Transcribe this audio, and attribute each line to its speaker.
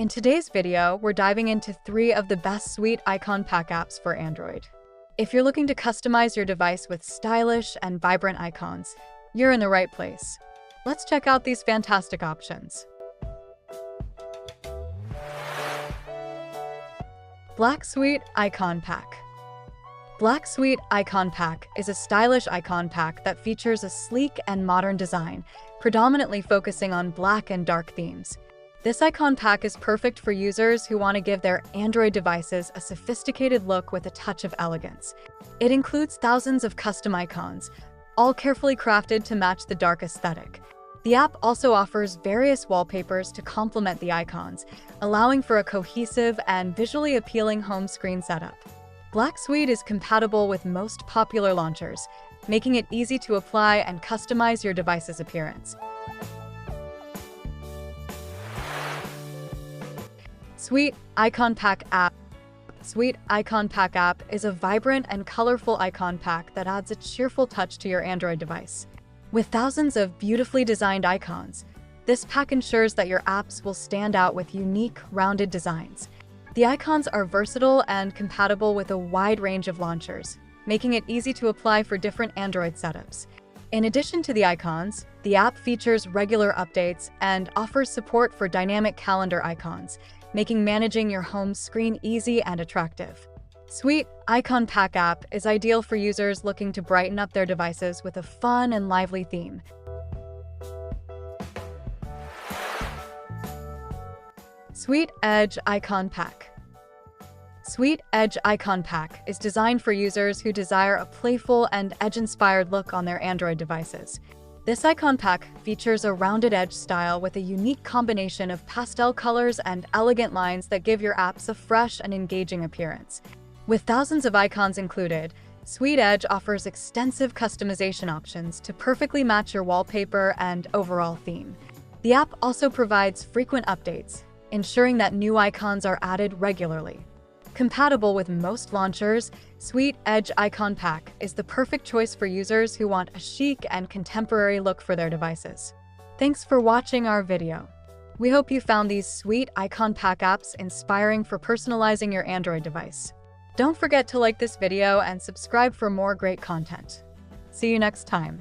Speaker 1: In today's video, we're diving into 3 of the best Sweet Icon Pack apps for Android. If you're looking to customize your device with stylish and vibrant icons, you're in the right place. Let's check out these fantastic options. Black Sweet Icon Pack. Black Sweet Icon Pack is a stylish icon pack that features a sleek and modern design, predominantly focusing on black and dark themes. This icon pack is perfect for users who want to give their Android devices a sophisticated look with a touch of elegance. It includes thousands of custom icons, all carefully crafted to match the dark aesthetic. The app also offers various wallpapers to complement the icons, allowing for a cohesive and visually appealing home screen setup. Black Sweet is compatible with most popular launchers, making it easy to apply and customize your device's appearance. Sweet Icon Pack app. Sweet Icon Pack app is a vibrant and colorful icon pack that adds a cheerful touch to your Android device. With thousands of beautifully designed icons, this pack ensures that your apps will stand out with unique, rounded designs. The icons are versatile and compatible with a wide range of launchers, making it easy to apply for different Android setups. In addition to the icons, the app features regular updates and offers support for dynamic calendar icons, making managing your home screen easy and attractive. Sweet Icon Pack app is ideal for users looking to brighten up their devices with a fun and lively theme. Sweet Edge Icon Pack. Sweet Edge Icon Pack is designed for users who desire a playful and edge-inspired look on their Android devices. This icon pack features a rounded edge style with a unique combination of pastel colors and elegant lines that give your apps a fresh and engaging appearance. With thousands of icons included, Sweet Edge offers extensive customization options to perfectly match your wallpaper and overall theme. The app also provides frequent updates, ensuring that new icons are added regularly. Compatible with most launchers, Sweet Edge Icon Pack is the perfect choice for users who want a chic and contemporary look for their devices. Thanks for watching our video. We hope you found these Sweet Icon Pack apps inspiring for personalizing your Android device. Don't forget to like this video and subscribe for more great content. See you next time.